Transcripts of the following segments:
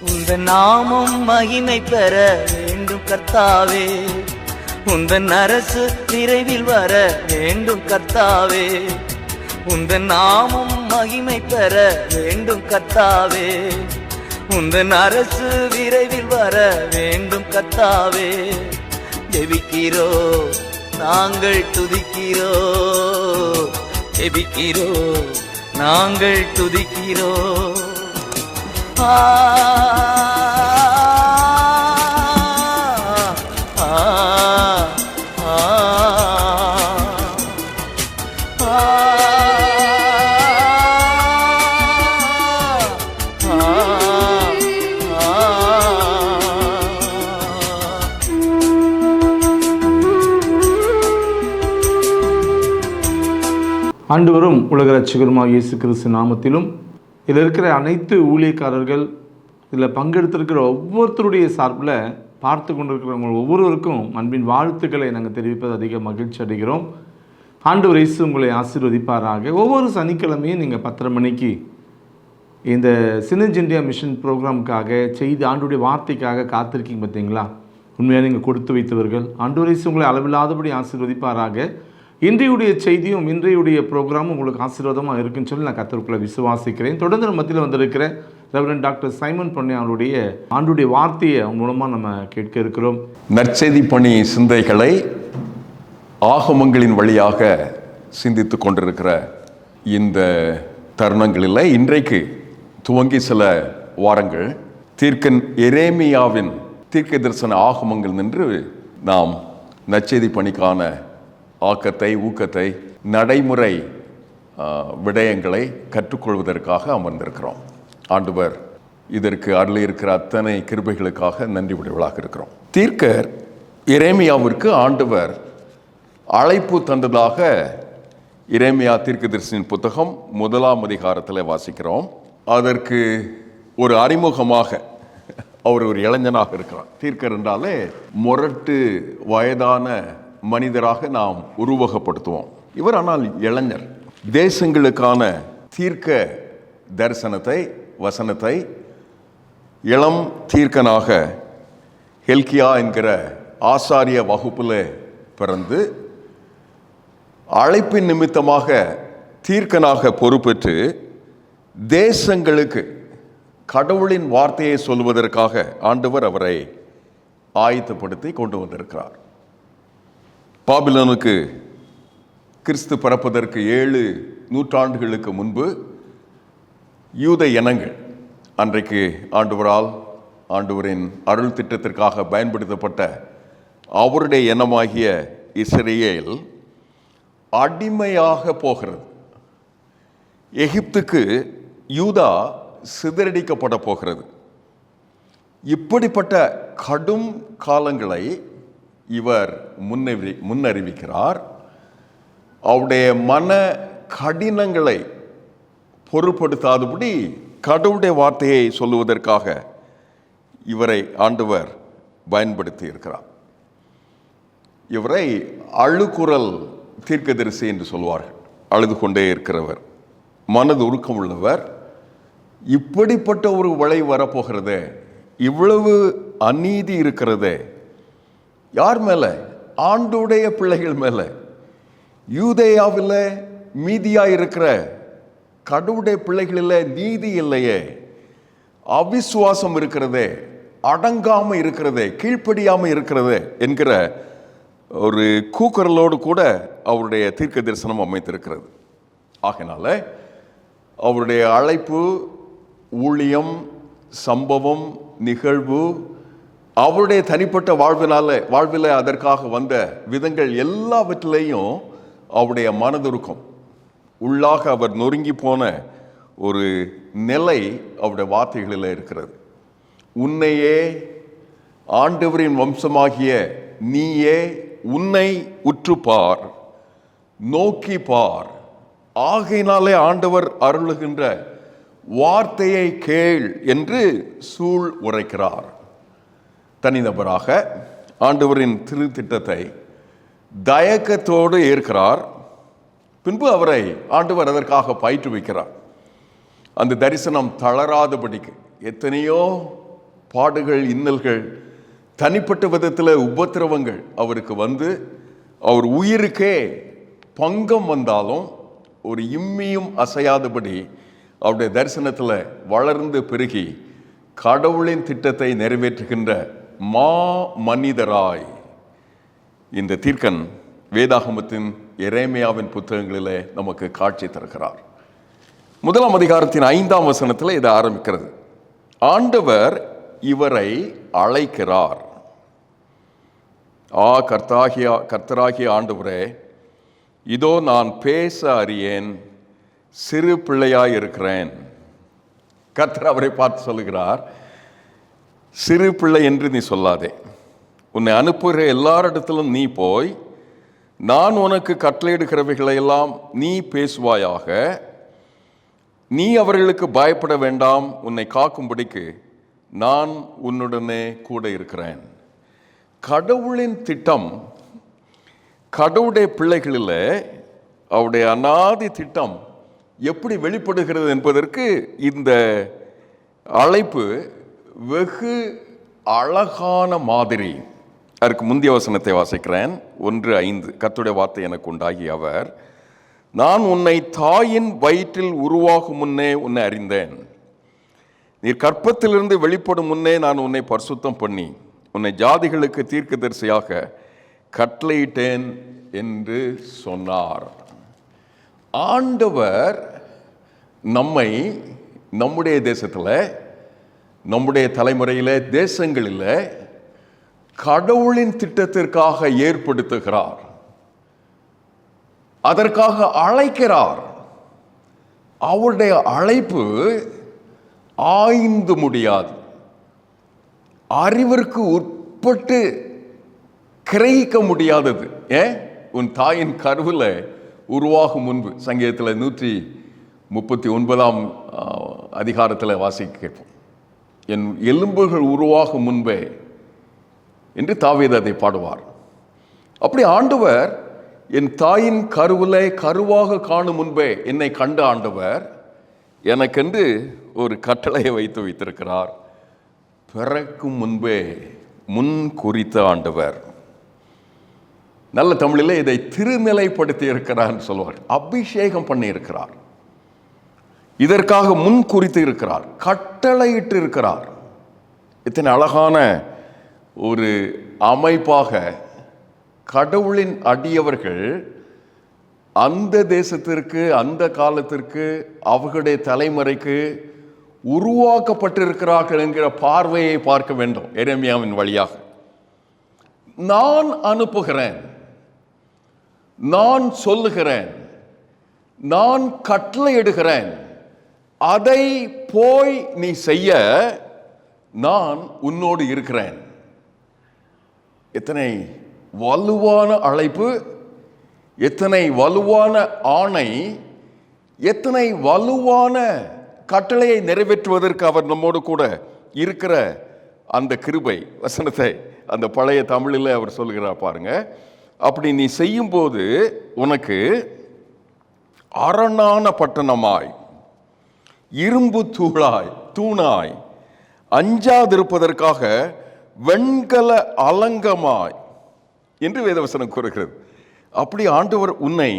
உந்தன் நாமம் மகிமை பெற வேண்டும் கர்த்தாவே, உந்தன் அரசு விரைவில் வர வேண்டும் கர்த்தாவே, உந்தன் நாமம் மகிமை பெற வேண்டும் கர்த்தாவே, உந்தன் அரசு விரைவில் வர வேண்டும் கர்த்தாவே. ஜெபிக்கிறோ நாங்கள் துதிக்கிறோ, ஜெபிக்கிறோ நாங்கள் துதிக்கிறோ. ஆ ஆண்டவரும் உலக ரட்சகருமாகிய இயேசு கிறிஸ்து நாமத்திலும் இதில் இருக்கிற அனைத்து ஊழியக்காரர்கள், இதில் பங்கெடுத்திருக்கிற ஒவ்வொருத்தருடைய சார்பில் பார்த்து கொண்டிருக்கிறவங்க ஒவ்வொருவருக்கும் அன்பின் வாழ்த்துக்களை நாங்கள் தெரிவிப்பது அதிக மகிழ்ச்சி அடைகிறோம். ஆண்டவர் இயேசு உங்களை ஆசீர்வதிப்பாராக. ஒவ்வொரு சனிக்கிழமையும் நீங்கள் 10:30 மணிக்கு இந்த சினர்ஜி இந்தியா மிஷன் ப்ரோக்ராமுக்காக செய்தி ஆண்டுடைய வார்த்தைக்காக காத்திருக்கீங்க பார்த்தீங்களா? உண்மையாக நீங்கள் கொடுத்து வைத்தவர்கள். ஆண்டவர் இயேசு உங்களை அளவில்லாதபடி ஆசீர்வதிப்பாராக. இன்றையுடைய செய்தியும் இன்றையுடைய ப்ரோக்ராமும் உங்களுக்கு ஆசீர்வாதமாக இருக்குன்னு சொல்லி நான் கர்த்தருக்குள்ள விசுவாசிக்கிறேன். தொடர்ந்து மத்தியில் வந்திருக்கிற ரெவரண்ட் டாக்டர் சைமன் பொன்னி அவருடைய ஆண்டுடைய வார்த்தையை அவங்க மூலமாக நம்ம கேட்க இருக்கிறோம். நற்செய்தி பணி சிந்தைகளை ஆகமங்களின் வழியாக சிந்தித்து கொண்டிருக்கிற இந்த தருணங்களில் இன்றைக்கு துவங்கி சில வாரங்கள் தீர்க்கன் எரேமியாவின் தீர்க்க தரிசன ஆகமங்கள் நின்று நாம் நற்செய்தி பணிக்கான ஆக்கத்தை, ஊக்கத்தை, நடைமுறை விடயங்களை கற்றுக்கொள்வதற்காக அமர்ந்திருக்கிறோம். ஆண்டவர் இதற்கு அருளியிருக்கிற அத்தனை கிருபைகளுக்காக நன்றி உடையவளாக இருக்கிறோம். தீர்க்கர் எரேமியாவிற்கு ஆண்டவர் அழைப்பு தந்ததாக எரேமியா தீர்க்கதரிசியின் புத்தகம் 1ஆம் அதிகாரத்தில் வாசிக்கிறோம். அதற்கு ஒரு அறிமுகமாக அவர் ஒரு இளைஞனாக இருக்கிறார். தீர்க்கர் என்றாலே முரட்டு வயதான மனிதராக நாம் உருவகப்படுத்துவோம். இவர் ஆனால் இளைஞர். தேசங்களுக்கான தீர்க்க தரிசனத்தை, வசனத்தை இளம் தீர்க்கனாக ஹெல்கியா என்கிற ஆசாரிய வகுப்பில் பிறந்து அழைப்பின் நிமித்தமாக தீர்க்கனாக பொறுப்பேற்று தேசங்களுக்கு கடவுளின் வார்த்தையை சொல்வதற்காக ஆண்டவர் அவரை ஆயத்தப்படுத்தி கொண்டு வந்திருக்கிறார். பாபிலோனுக்கு கிறிஸ்து பிறப்பதற்கு 7 நூற்றாண்டுகளுக்கு முன்பு யூத இனங்கள், அன்றைக்கு ஆண்டவரின் அருள் திட்டத்திற்காக பயன்படுத்தப்பட்ட அவருடைய இனமாகிய இஸ்ரேல் அடிமையாக போகிறது. எகிப்துக்கு யூதா சிதறடிக்கப்பட போகிறது. இப்படிப்பட்ட கடும் காலங்களை இவர் முன்னறிவிக்கிறார். அவருடைய மன கடினங்களை பொருட்படுத்தாதபடி கடவுளுடைய வார்த்தையை சொல்லுவதற்காக இவரை ஆண்டவர் பயன்படுத்தி இருக்கிறார். இவரை அழுகுரல் தீர்க்கதரிசி என்று சொல்வார்கள். அழுது கொண்டே இருக்கிறவர், மனது உருக்கம் உள்ளவர். இப்படிப்பட்ட ஒரு விளைவு வரப்போகிறதே, இவ்வளவு அநீதி இருக்கிறதே, யார் மேலே? ஆண்டுடைய பிள்ளைகள் மேலே. யூதேயாவில் மீதியாக இருக்கிற கடவுளுடைய பிள்ளைகளில் நீதி இல்லையே, அவிசுவாசம் இருக்கிறதே, அடங்காமல் இருக்கிறதே, கீழ்ப்படியாமல் இருக்கிறதே என்கிற ஒரு கூக்குரலோடு கூட அவருடைய தீர்க்க தரிசனம் அமைத்திருக்கிறது. ஆகையினால அவருடைய அழைப்பு, ஊழியம், சம்பவம், நிகழ்வு, அவருடைய தனிப்பட்ட வாழ்வில் அதற்காக வந்த விதங்கள் எல்லாவற்றிலையும் அவருடைய மனதுருக்கம், உள்ளாக அவர் நொறுங்கி போன ஒரு நிலை அவருடைய வார்த்தைகளில் இருக்கிறது. உன்னையே, ஆண்டவரின் வம்சமாகிய நீயே உன்னை உற்றுப்பார், நோக்கி பார், ஆகையினாலே ஆண்டவர் அருளுகின்ற வார்த்தையை கேள் என்று சூழ் உரைக்கிறார். தனிநபராக ஆண்டவரின் திருத்திட்டத்தை தயக்கத்தோடு ஏற்கிறார். பின்பு அவரை ஆண்டவர் அதற்காக பயிற்றுவிக்கிறார். அந்த தரிசனம் தளராதபடிக்கு எத்தனையோ பாடுகள், இன்னல்கள், தனிப்பட்ட விதத்தில் உபத்திரவங்கள் அவருக்கு வந்து அவர் உயிருக்கே பங்கம் வந்தாலும் ஒரு இம்மியும் அசையாதபடி அவருடைய தரிசனத்தில் வளர்ந்து பெருகி கடவுளின் திட்டத்தை நிறைவேற்றுகின்ற மனிதராய் இந்த தீர்க்கன் வேதாகமத்தின் எரேமியாவின் புத்தகங்களிலே நமக்கு காட்சி தருகிறார். 1 அதிகாரத்தின் 5ஆம் வசனத்தில் இது ஆரம்பிக்கிறது. ஆண்டவர் இவரை அழைக்கிறார். கர்த்தராகிய ஆண்டவரே, இதோ நான் பேச அறியேன், சிறு பிள்ளையாய் இருக்கிறேன். கர்த்தர் அவரை பார்த்து சொல்லுகிறார், சிறு பிள்ளை என்று நீ சொல்லாதே. உன்னை அனுப்புகிற எல்லாரிடத்திலும் நீ போய் நான் உனக்கு கட்டளையிடுகிறவைகளையெல்லாம் நீ பேசுவாயாக. நீ அவர்களுக்கு பயப்பட வேண்டாம், உன்னை காக்கும்படிக்கு நான் உன்னுடனே கூட இருக்கிறேன். கடவுளின் திட்டம், கடவுளுடைய பிள்ளைகளில் அவருடைய அநாதி திட்டம் எப்படி வெளிப்படுகிறது என்பதற்கு இந்த அழைப்பு வெகு அழகான மாதிரி. அதற்கு முந்தைய வசனத்தை வாசிக்கிறேன். 1:5. கர்த்தருடைய வார்த்தை எனக்கு உண்டாகி அவர், நான் உன்னை தாயின் வயிற்றில் உருவாகும் முன்னே உன்னை அறிந்தேன். நீர் கற்பத்திலிருந்து வெளிப்படும் முன்னே நான் உன்னை பரிசுத்தம் பண்ணி உன்னை ஜாதிகளுக்கு தீர்க்கதரிசியாக கட்டளையிட்டேன் என்று சொன்னார். ஆண்டவர் நம்மை நம்முடைய தேசத்தில், நம்முடைய தலைமுறையில், தேசங்களில் கடவுளின் திட்டத்திற்காக ஏற்படுத்துகிறார். அதற்காக அழைக்கிறார். அவருடைய அழைப்பு ஆய்ந்து முடியாது, அறிவிற்கு உட்பட்டு கிரகிக்க முடியாதது. உன் தாயின் கருவில் உருவாகும் முன்பு, சங்கீதத்தில் 139ஆம் அதிகாரத்தில் வாசிக்க கேட்போம், என் எலும்புகள் உருவாகும் முன்பே என்று தாவீது அதை பாடுவார். அப்படி ஆண்டவர் என் தாயின் கருவிலே கருவாக காணும் முன்பே என்னை கண்ட ஆண்டவர் எனக்கென்று ஒரு கட்டளையை வைத்திருக்கிறார். பிறக்கும் முன்பே முன் குறித்த ஆண்டவர். நல்ல தமிழில் இதை திருநிலைப்படுத்தி இருக்கிறார் சொல்வார். அபிஷேகம் பண்ணி இருக்கிறார். இதற்காக முன் குறித்து இருக்கிறார், கட்டளையிட்டு இருக்கிறார். இத்தனை அழகான ஒரு அமைப்பாக கடவுளின் அடியவர்கள் அந்த தேசத்திற்கு, அந்த காலத்திற்கு, அவர்களுடைய தலைமுறைக்கு உருவாக்கப்பட்டிருக்கிறார்கள் என்கிற பார்வையை பார்க்க வேண்டும். எரேமியாவின் வழியாக நான் அனுப்புகிறேன், நான் சொல்லுகிறேன், நான் கட்டளையிடுகிறேன், அதை போய் நீ செய்ய நான் உன்னோடு இருக்கிறேன். எத்தனை வலுவான அழைப்பு, எத்தனை வலுவான ஆணை, எத்தனை வலுவான கட்டளையை நிறைவேற்றுவதற்கு அவர் நம்மோடு கூட இருக்கிற அந்த கிருபை வசனத்தை அந்த பழைய தமிழில் அவர் சொல்கிறார் பாருங்க. அப்படி நீ செய்யும்போது உனக்கு அரணான பட்டணமாய், இரும்பு தூணாய், அஞ்சாதிருப்பதற்காக வெண்கல அலங்கமாய் என்று வேதவசனம் கூறுகிறது. அப்படி ஆண்டவர் உன்னை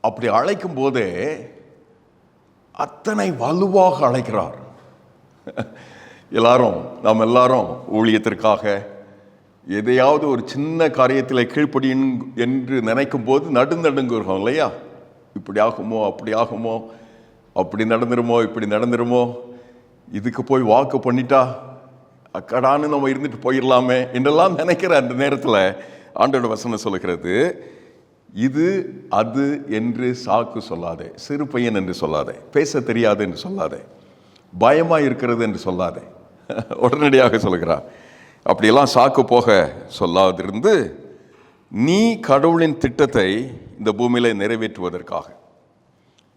அப்படி அழைக்கும் போதே அத்தனை வலுவாக அழைக்கிறார். நாம் எல்லாரும் ஊழியத்திற்காக எதையாவது ஒரு சின்ன காரியத்தில் கீழ்ப்படியும் என்று நினைக்கும் போது நடுநடுங்குறோம் இல்லையா? இப்படி ஆகுமோ, அப்படி ஆகுமோ, அப்படி நடந்துருமோ, இப்படி நடந்துருமோ, இதுக்கு போய் வாக்கு பண்ணிட்டா அக்கடான்னு நம்ம இருந்துட்டு போயிடலாமே என்றெல்லாம் நினைக்கிற அந்த நேரத்தில் ஆண்டோட வசனம் சொல்லுகிறது, இது அது என்று சாக்கு சொல்லாதே, சிறு பையன் என்று சொல்லாதே, பேச தெரியாது என்று சொல்லாதே, பயமாக இருக்கிறது என்று சொல்லாதே. உடனடியாக சொல்லுகிறார், அப்படியெல்லாம் சாக்கு போக சொல்லாதிருந்து நீ கடவுளின் திட்டத்தை இந்த பூமியில நிறைவேற்றுவதற்காக.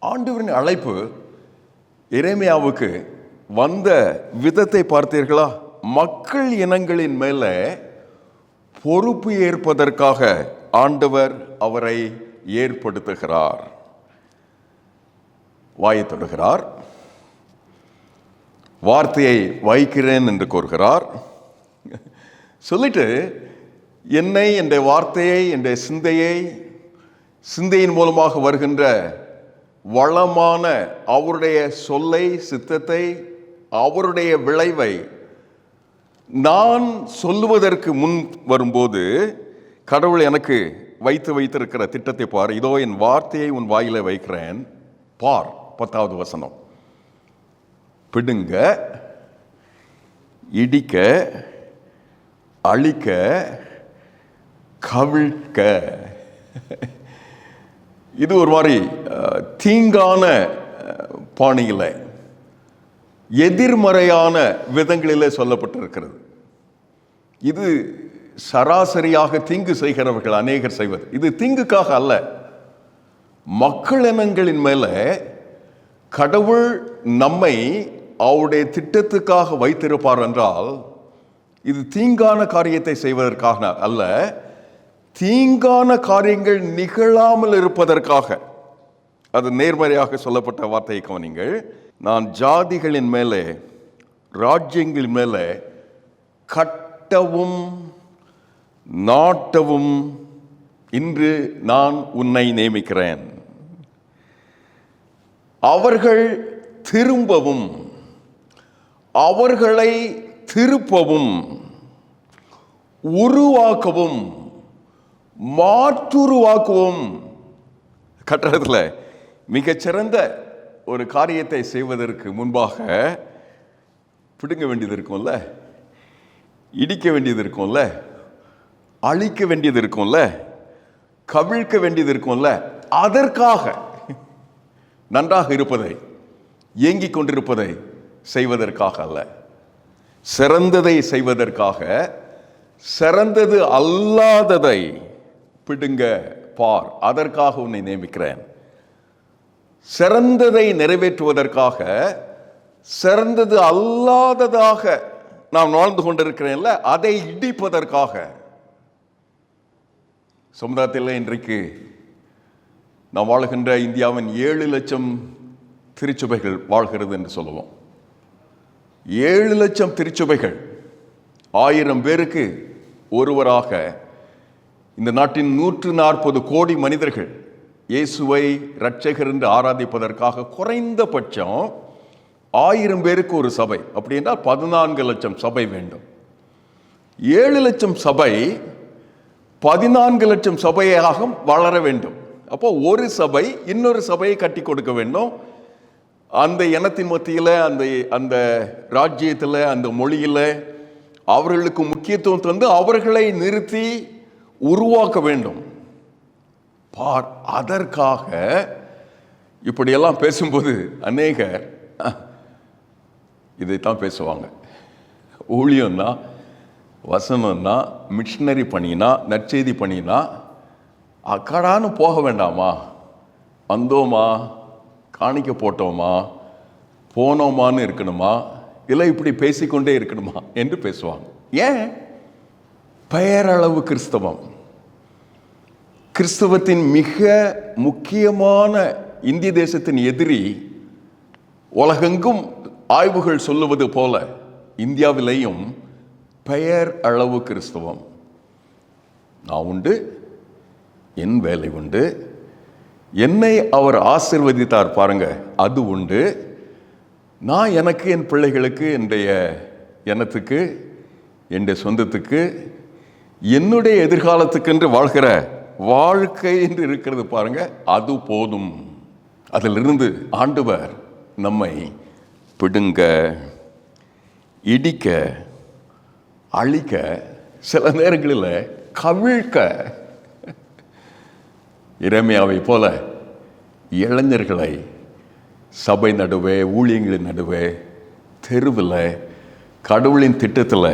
ஆண்டவரின் அழைப்பு எரேமியாவுக்கு வந்த விதத்தை பார்த்தீர்களா? மக்கள் இனங்களின் மேல பொறுப்பு ஏற்பதற்காக ஆண்டவர் அவரை ஏற்படுத்துகிறார். வாயை தொடுகிறார். வார்த்தையை வைக்கிறேன் என்று கூறுகிறார். சொல்லிட்டு என்னை, என்ற வார்த்தையை, என்ற சிந்தையின் மூலமாக வருகின்ற வளமான அவருடைய சொல்லை, சித்தத்தை, அவருடைய விளைவை நான் சொல்லுவதற்கு முன் வரும்போது கடவுள் எனக்கு வைத்திருக்கிற திட்டத்தை பார். இதோ என் வார்த்தையை உன் வாயில வைக்கிறேன் பார். 10வது வசனம். பிடுங்க, இடிக்க, அழிக்க, கவிழ்க்க. இது ஒரு மாதிரி தீங்கான பாணியில், எதிர்மறையான விதங்களிலே சொல்லப்பட்டிருக்கிறது. இது சராசரியாக தீங்கு செய்கிறவர்கள் அநேகர் செய்வது. இது தீங்குக்காக அல்ல, மக்கள் இனங்களின் மேல கடவுள் நம்மை அவருடைய திட்டத்துக்காக வைத்திருப்பார் என்றால் இது தீங்கான காரியத்தை செய்வதற்காக அல்ல, தீங்கான காரியங்கள் நிகழாமல் இருப்பதற்காக. அது நேர்மறையாக சொல்லப்பட்ட வார்த்தையை கவனிங்கள். நான் ஜாதிகளின் மேலே, ராஜ்யங்களின் மேலே கட்டவும் நாட்டவும் இன்று நான் உன்னை நியமிக்கிறேன். அவர்கள் திரும்பவும், அவர்களை திருப்பவும், உருவாக்கவும், மாற்றுருவாக்கவும். கட்டடத்தில் மிகச்சிறந்த ஒரு காரியத்தை செய்வதற்கு முன்பாக பிடுங்க வேண்டியது இருக்கும்ல, இடிக்க வேண்டியது இருக்கும்ல, அழிக்க வேண்டியது இருக்கும்ல, கவிழ்க்க வேண்டியது இருக்கும்ல. அதற்காக நன்றாக இருப்பதை, இயங்கிக் கொண்டிருப்பதை செய்வதற்காக அல்ல, சிறந்ததை செய்வதற்காக. சிறந்தது அல்லாததை பிடுங்க பார், அதற்காக உன்னை நியமிக்கிறேன். சிறந்ததை நிறைவேற்றுவதற்காக, சிறந்தது அல்லாததாக நாம் வாழ்ந்து கொண்டிருக்கிறேன்ல, அதை இடிப்பதற்காக. சமுதாயத்தில் இன்றைக்கு நாம் வாழ்கின்ற இந்தியாவின் 7 லட்சம் திருச்சபைகள் வாழ்கிறது என்று சொல்லுவோம். 7 லட்சம் திருச்சபைகள் 1000 பேருக்கு ஒருவராக இந்த நாட்டின் 140 கோடி மனிதர்கள் இயேசுவை இரட்சகர் என்று ஆராதிப்பதற்காக குறைந்தபட்சம் 1000 பேருக்கு ஒரு சபை. அப்படி என்றால் 14 லட்சம் சபை வேண்டும். 7 லட்சம் சபை 14 லட்சம் சபையாக வளர வேண்டும். அப்போ ஒரு சபை இன்னொரு சபையை கட்டி கொடுக்க வேண்டும். அந்த இனத்தின் மத்தியில், அந்த ராஜ்யத்தில், அந்த மொழியில் அவர்களுக்கு முக்கியத்துவம் தந்து அவர்களை நிறுத்தி உருவாக்க வேண்டும். பார், அதற்காக இப்படியெல்லாம் பேசும்போது அநேகர் இதைத்தான் பேசுவாங்க. ஊழியம்னா, வசனம்னா, மிஷனரி பணினா, நற்செய்தி பணினா அக்கடான்னு போக வேண்டாமா? வந்தோமா, காணிக்க போட்டோமா, போனோமான்னு இருக்கணுமா, இல்லை இப்படி பேசிக்கொண்டே இருக்கணுமா என்று பேசுவாங்க. ஏன்? பெயரளவு கிறிஸ்தவம். கிறிஸ்தவத்தின் மிக முக்கியமான இந்திய தேசத்தின் எதிரி உலகெங்கும் ஆய்வுகள் சொல்லுவது போல இந்தியாவிலேயும் பெயர் அளவு கிறிஸ்தவம். நான் உண்டு, என் வேலை உண்டு, என்னை அவர் ஆசீர்வதித்தார் பாருங்க, அது உண்டு, நான் எனக்கு, என் பிள்ளைகளுக்கு, என்னுடைய இனத்துக்கு, என்னுடைய சொந்தத்துக்கு, என்னுடைய எதிர்காலத்துக்கு என்று வாழ்கிற வாழ்க்கை என்று இருக்கிறது பாருங்க, அது போதும். அதிலிருந்து ஆண்டவர் நம்மை பிடுங்க, இடிக்க, அழிக்க, சில நேரங்களில் கவிழ்க்க. எரேமியாவை போல இளைஞர்களை சபை நடுவே, ஊழியங்களின் நடுவே, தெருவில், கடவுளின் திட்டத்தில்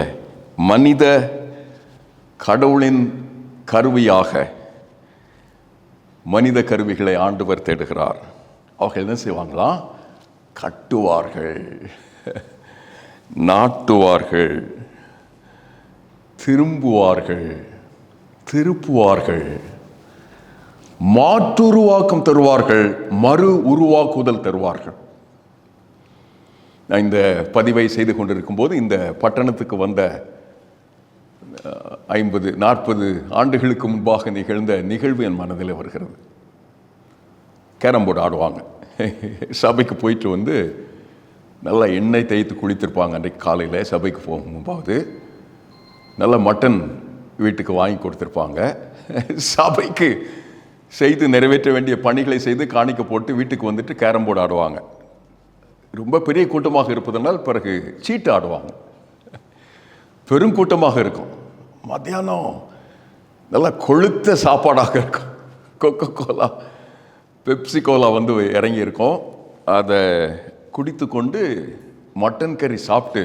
மனித கடவுளின் கருவியாக மனித கருவிகளை ஆண்டவர் தேடுகிறார். அவர்கள் என்ன செய்வாங்களாம்? கட்டுவார்கள், நாட்டுவார்கள், திரும்புவார்கள், திருப்புவார்கள், மாற்றுருவாக்கம் தருவார்கள், மறு உருவாக்குதல் தருவார்கள். நான் இந்த பதிவை செய்து கொண்டிருக்கும் போது இந்த பட்டணத்துக்கு வந்த 50-40 ஆண்டுகளுக்கு முன்பாக நிகழ்ந்த நிகழ்வு என் மனதில் வருகிறது. கேரம் போர்டு ஆடுவாங்க. சபைக்கு போயிட்டு வந்து நல்லா எண்ணெய் தேய்த்து குளித்திருப்பாங்க. அன்றைக்கு காலையில் சபைக்கு போகும் முன்பாவது நல்ல மட்டன் வீட்டுக்கு வாங்கி கொடுத்துருப்பாங்க. சபைக்கு செய்து நிறைவேற்ற வேண்டிய பணிகளை செய்து காணிக்க போட்டு வீட்டுக்கு வந்துட்டு கேரம் போர்டு ஆடுவாங்க. ரொம்ப பெரிய கூட்டமாக இருப்பதனால் பிறகு சீட்டு ஆடுவாங்க. பெருங்கூட்டமாக இருக்கும். மத்தியானம் நல்லா கொழுத்த சாப்பாடாக இருக்கும். கொக்கோ கோலா, பெப்சி கோலா வந்து இறங்கி இருக்கும். அதை குடித்து கொண்டு மட்டன் கறி சாப்பிட்டு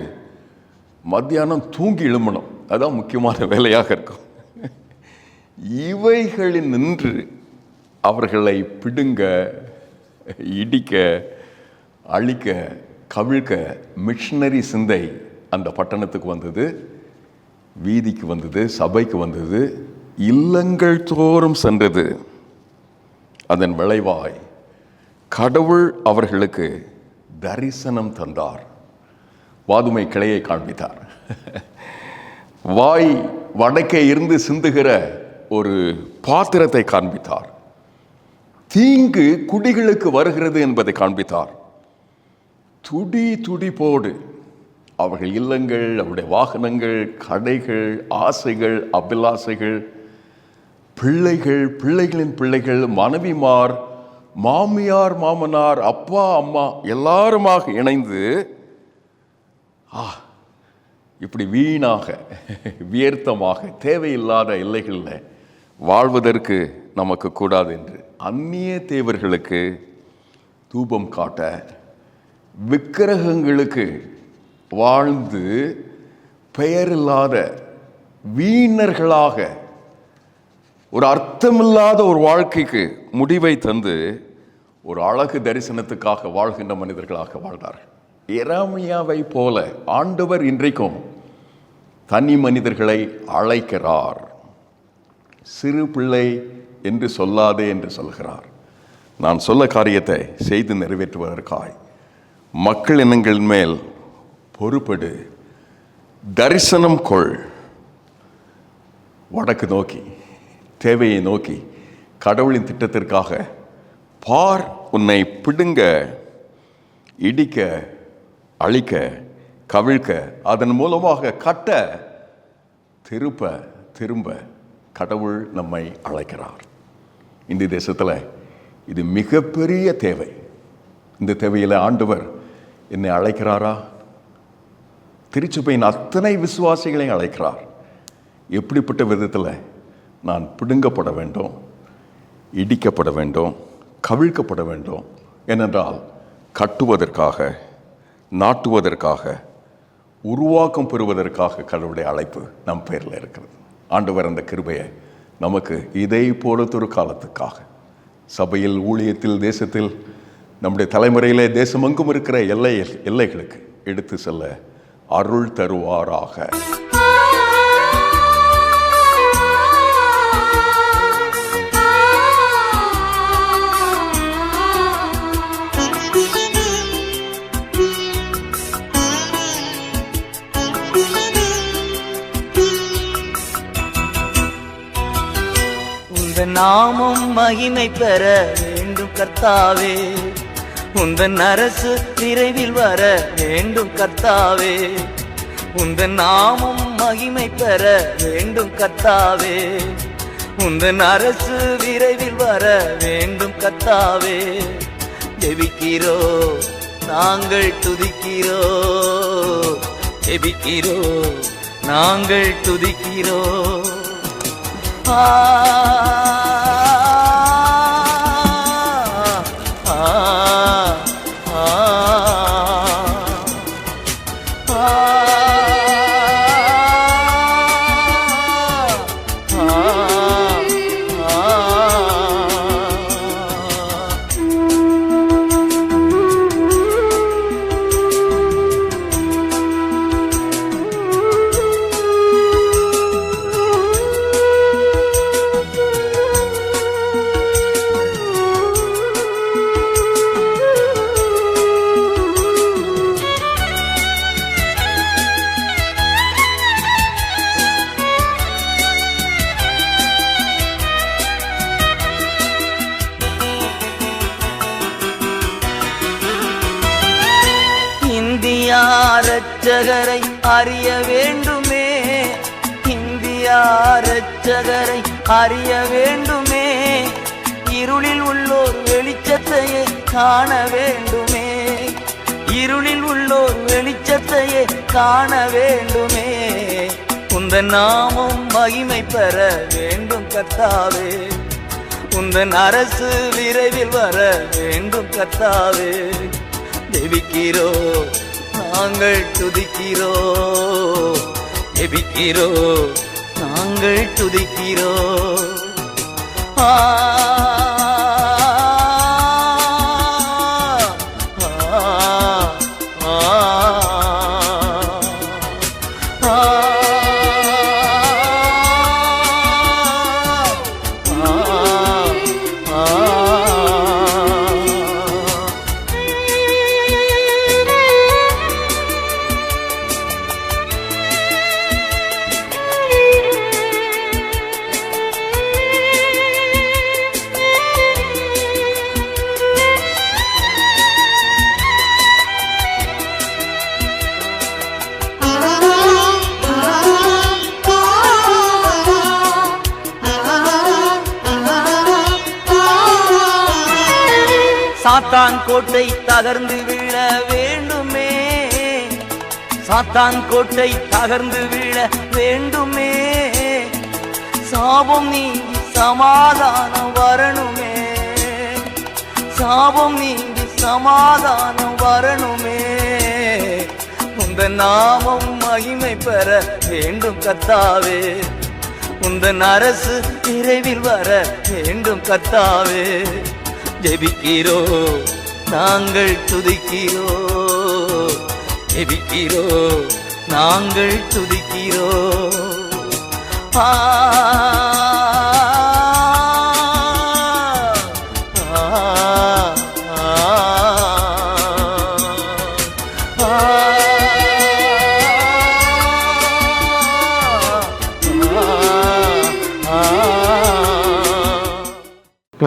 மத்தியானம் தூங்கி எழும்பணும். அதுதான் முக்கியமான வேலையாக இருக்கும். இவைகளில் நின்று அவர்களை பிடுங்க, இடிக்க, அழிக்க, கவிழ்க்க மிஷனரி சிந்தை அந்த பட்டணத்துக்கு வந்தது, வீதிக்கு வந்தது, சபைக்கு வந்தது, இல்லங்கள் தோறும் சென்றது. அதன் விளைவாய் கடவுள் அவர்களுக்கு தரிசனம் தந்தார். வாதுமை கிளையை காண்பித்தார். வாய் வடக்கே இருந்து சிந்துகிற ஒரு பாத்திரத்தை காண்பித்தார். தீங்கு குடிகளுக்கு வருகிறது என்பதை காண்பித்தார். துடி துடிப்போடு அவர்கள் இல்லங்கள், அவருடைய வாகனங்கள், கடைகள், ஆசைகள், அபிலாசைகள், பிள்ளைகள், பிள்ளைகளின் பிள்ளைகள், மனைவிமார், மாமியார், மாமனார், அப்பா, அம்மா எல்லாருமாக இணைந்து இப்படி வீணாக, வியர்த்தமாக, தேவையில்லாத எல்லைகளில் வாழ்வதற்கு நமக்கு கூடாது என்று அந்நிய தேவர்களுக்கு தூபம் காட்ட, விக்கிரகங்களுக்கு வாழ்ந்து பெயரில்லாத வீணர்களாக ஒரு அர்த்தமில்லாத ஒரு வாழ்க்கைக்கு முடிவை தந்து ஒரு அழகு தரிசனத்துக்காக வாழ்கின்ற மனிதர்களாக வாழ்ந்தார்கள். எரேமியாவை போல ஆண்டவர் இன்றைக்கும் தனி மனிதர்களை அழைக்கிறார். சிறு பிள்ளை என்று சொல்லாதே என்று சொல்கிறார். நான் சொல்ல காரியத்தை செய்து நிறைவேற்றுவதற்காய் மக்கள் இனங்கள் மேல் பொறுப்படு, தரிசனம் கொள். வடக்கு நோக்கி, தேவையை நோக்கி, கடவுளின் திட்டத்திற்காக பார். உன்னை பிடுங்க, இடிக்க, அழிக்க, கவிழ்க்க, அதன் மூலமாக கட்ட, திரும்ப கடவுள் நம்மை அழைக்கிறார். இந்த தேசத்தில் இது மிகப்பெரிய தேவை. இந்த தேவையில் ஆண்டவர் என்னை அழைக்கிறாரா? திருச்சபையின் அத்தனை விசுவாசிகளையும் அழைக்கிறார். எப்படிப்பட்ட விதத்தில் நான் பிடுங்கப்பட வேண்டும், இடிக்கப்பட வேண்டும், கவிழ்க்கப்பட வேண்டும்? ஏனென்றால் கட்டுவதற்காக, நாட்டுவதற்காக, உருவாக்கம் பெறுவதற்காக கடவுளுடைய அழைப்பு நம் பேரில் இருக்கிறது. ஆண்டவர் அந்த கிருபையை நமக்கு இதை போலத்தொரு காலத்துக்காக சபையில், ஊழியத்தில், தேசத்தில், நம்முடைய தலைமுறையிலே தேசமெங்கும் இருக்கிற எல்லைகளுக்கு எடுத்து செல்ல அருள் தருவாராக. உந்தன் நாமம் மகிமை பெற வேண்டும் கர்த்தாவே, உந்தன் அரசு விரைவில் வர வேண்டும் கர்த்தாவே. உந்தன் நாமம் மகிமை பெற வேண்டும் கர்த்தாவே, உந்தன் அரசு விரைவில் வர வேண்டும் கர்த்தாவே. ஜெபிக்கிறோ நாங்கள் துதிக்கிறோ, ஜெபிக்கிறோ நாங்கள் துதிக்கிறோ. இந்தியா இரட்சகரை அறிய வேண்டுமே, இந்தியா இரட்சகரை அறிய வேண்டுமே, இருளில் உள்ளோர் வெளிச்சத்தையே காண வேண்டுமே, இருளில் உள்ளோர் வெளிச்சத்தையே காண வேண்டுமே. உந்தன் நாமம் மகிமை பெற வேண்டும் கர்த்தாவே, உந்தன் அரசு விரைவில் வர வேண்டும் கர்த்தாவே. ஜெபிக்கிறோ நாங்கள் துதிக்கிறோ, ஜெபிக்கிறோ நாங்கள் துதிக்கிறோ. ஆ சாத்தான் கோட்டை தகர்ந்து விழ வேண்டுமே, சாத்தான் கோட்டை தகர்ந்து விழ வேண்டுமே, சாபம் நீங்கி சமாதானம் வரணுமே, சாபம் நீங்கி சமாதானம் வரணுமே. உந்தன் நாமம் மகிமை பெற வேண்டும் கர்த்தாவே, உந்தன் அரசு விரைவில் வர வேண்டும் கர்த்தாவே. ஜெபிக்கிறோ நாங்கள் துதிக்கிறோ, ஜெபிக்கிறோ நாங்கள் துதிக்கிறோ. ஆ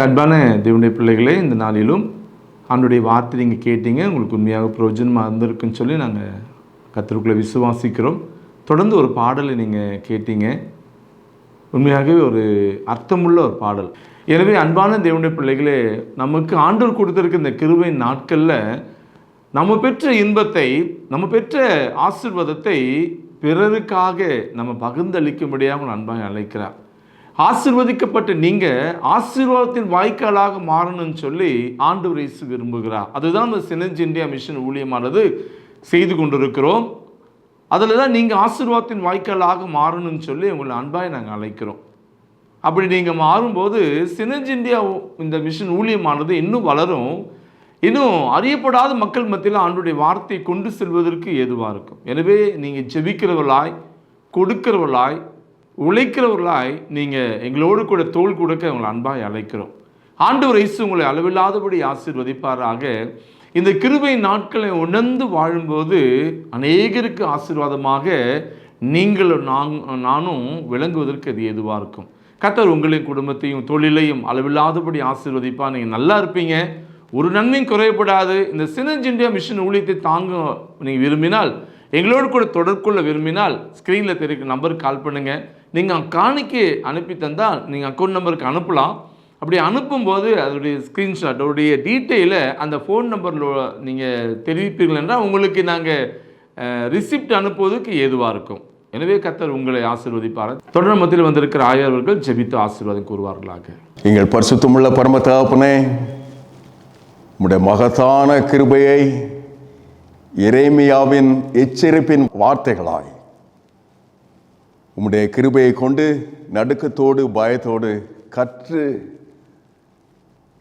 அன்பான தேவனுடைய பிள்ளைகளே, இந்த நாளிலும் ஆண்டுடைய வார்த்தை நீங்கள் கேட்டீங்க, உங்களுக்கு உண்மையாக பிரயோஜனமாக இருந்திருக்குன்னு சொல்லி நாங்கள் கர்த்தருக்குள்ளே விசுவாசிக்கிறோம். தொடர்ந்து ஒரு பாடலை நீங்கள் கேட்டீங்க, உண்மையாகவே ஒரு அர்த்தமுள்ள ஒரு பாடல். எனவே அன்பான தேவனுடைய பிள்ளைகளே, நமக்கு ஆண்டவர் கொடுத்திருக்க இந்த கிருபை நாட்களில் நம்ம பெற்ற இன்பத்தை, நம்ம பெற்ற ஆசீர்வாதத்தை பிறருக்காக நம்ம பகிர்ந்தளிக்கும்படியாக அன்பாக அழைக்கிறார். ஆசீர்வதிக்கப்பட்ட நீங்கள் ஆசீர்வாதத்தின் வாய்க்காலாக மாறணும்னு சொல்லி ஆண்டவர் இயேசு விரும்புகிறார். அதுதான் இந்த சினர்ஜி இந்தியா மிஷன் ஊழியமானது செய்து கொண்டிருக்கிறோம். அதில் தான் நீங்கள் ஆசீர்வாதத்தின் வாய்க்காலாக மாறணும்னு சொல்லி உங்களை அன்பாக நாங்கள் அழைக்கிறோம். அப்படி நீங்கள் மாறும்போது சினர்ஜி இந்தியா இந்த மிஷன் ஊழியமானது இன்னும் வளரும், இன்னும் அறியப்படாத மக்கள் மத்தியில் ஆண்டவருடைய வார்த்தையை கொண்டு செல்வதற்கு ஏதுவாக இருக்கும். எனவே நீங்கள் ஜெபிக்கிறவர்களாய், கொடுக்கிறவர்களாய், உழைக்கிறவர்களாய் நீங்கள் எங்களோடு கூட தோள் கொடுக்க உங்களை அன்பாய் அழைக்கிறோம். ஆண்டவர் இயேசு உங்களை அளவில்லாதபடி ஆசீர்வதிப்பாராக. இந்த கிருபை நாட்களை உணர்ந்து வாழும்போது அநேகருக்கு ஆசீர்வாதமாக நீங்களும் நானும் விளங்குவதற்கு அது ஏதுவாக இருக்கும். கர்த்தர் உங்களின் குடும்பத்தையும் தொழிலையும் அளவில்லாதபடி ஆசீர்வதிப்பா. நீங்கள் நல்லா இருப்பீங்க, ஒரு நன்மையும் குறையப்படாது. இந்த சினர்ஜி இந்தியா மிஷன் ஊழியத்தை தாங்க நீங்கள் விரும்பினால், எங்களோடு கூட தொடர்புள்ள விரும்பினால் ஸ்க்ரீனில் தெரிவிக்கிற நம்பருக்கு கால் பண்ணுங்கள். நீங்கள் காணிக்கை அனுப்பி தந்தால் நீங்கள் அக்கௌண்ட் நம்பருக்கு அனுப்பலாம். அப்படி அனுப்பும்போது அதோடைய ஸ்க்ரீன்ஷாட், அதோடைய டீட்டெயிலை அந்த ஃபோன் நம்பரில் நீங்கள் தெரிவிப்பீர்கள் என்றால் உங்களுக்கு நாங்கள் ரிசிப்ட் அனுப்புவதற்கு ஏதுவாக இருக்கும். எனவே கர்த்தர் உங்களை ஆசீர்வதிப்பார். தொடர் மத்தியில் வந்திருக்கிற ஆயர்கள் ஜெபித்து ஆசீர்வாதம் கூறுவார்களாக. எங்கள் பரிசுத்தமுள்ள பரம தகப்பனே, உம்முடைய மகத்தான கிருபையை எரேமியாவின் எச்சரிப்பின் வார்த்தைகளாய் உம்முடைய கிருபையை கொண்டு நடுக்கத்தோடு பயத்தோடு கற்று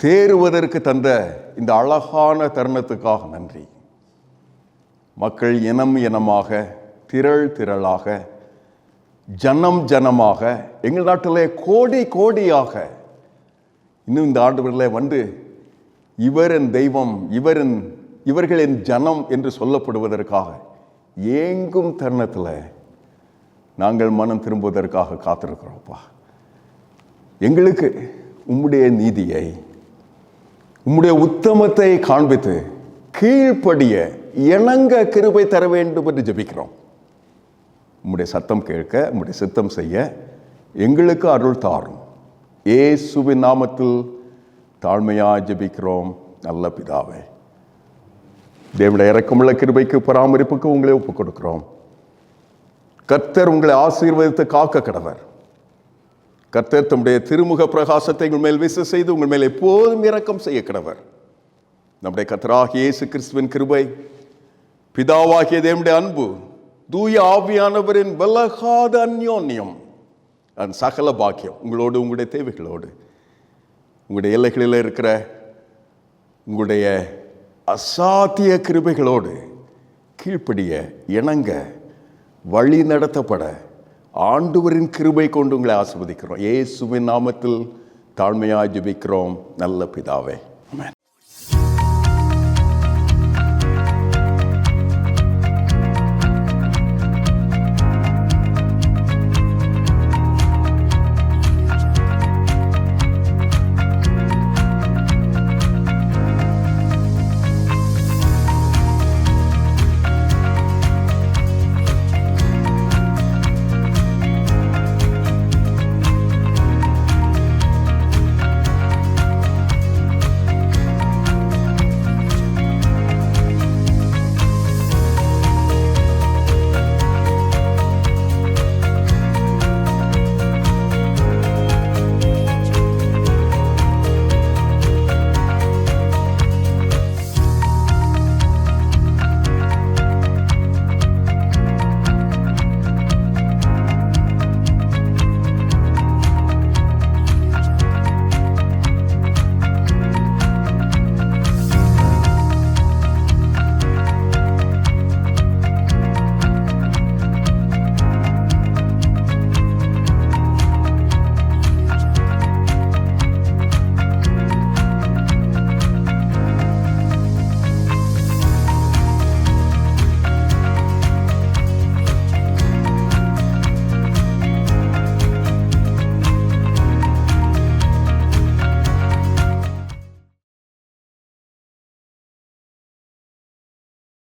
தேறுவதற்கு தந்த இந்த அழகான தருணத்துக்காக நன்றி. மக்கள் இனம் இனமாக, திரள் திரளாக, ஜனம் ஜனமாக, எங்கள் நாட்டிலே கோடி கோடியாக இன்னும் இந்த ஆண்டுகளில் வந்து இவரின் தெய்வம், இவர்களின் ஜனம் என்று சொல்லப்படுவதற்காக ஏங்கும் தருணத்தில் நாங்கள் மனம் திரும்புவதற்காக காத்திருக்கிறோம்ப்பா. எங்களுக்கு உம்முடைய நீதியை, உம்முடைய உத்தமத்தை காண்பித்து கீழ்ப்படிய இணங்க கிருபை தர வேண்டும் என்று ஜெபிக்கிறோம். உம்முடைய சத்தம் கேட்க, உம்முடைய சித்தம் செய்ய எங்களுக்கு அருள் தாரும். இயேசுவின் நாமத்தில் தாழ்மையாக ஜெபிக்கிறோம் நல்ல பிதாவே. தேவனுடைய இரக்கமுள்ள கிருபைக்கு பராமரிப்புக்கு உங்களை ஒப்புக் கொடுக்கிறோம். கர்த்தர் உங்களை ஆசீர்வதித்து காக்க கடவர். கர்த்தர் தம்முடைய திருமுக பிரகாசத்தை உங்கள் மேல் வீச செய்து உங்கள் மேல் எப்போதும் இரக்கம் செய்ய கடவர். நம்முடைய கர்த்தராகிய இயேசு கிறிஸ்துவின் கிருபை, பிதாவாகிய தேவனுடைய அன்பு, தூய ஆவியானவரின் விலகாத அந்யோன்யம், அந்த சகல பாக்கியம் உங்களோடு, உங்களுடைய தேவைகளோடு, உங்களுடைய எல்லைகளில் இருக்கிற உங்களுடைய அசாத்திய கிருபைகளோடு கீழ்ப்படிய, இணங்க, வழி நடத்தப்பட ஆண்டவரின் கிருபை கொண்டு உங்களை ஆசீர்வதிக்கிறோம். இயேசுவின் நாமத்தில் தாழ்மையாக ஜெபிக்கிறோம் நல்ல பிதாவே.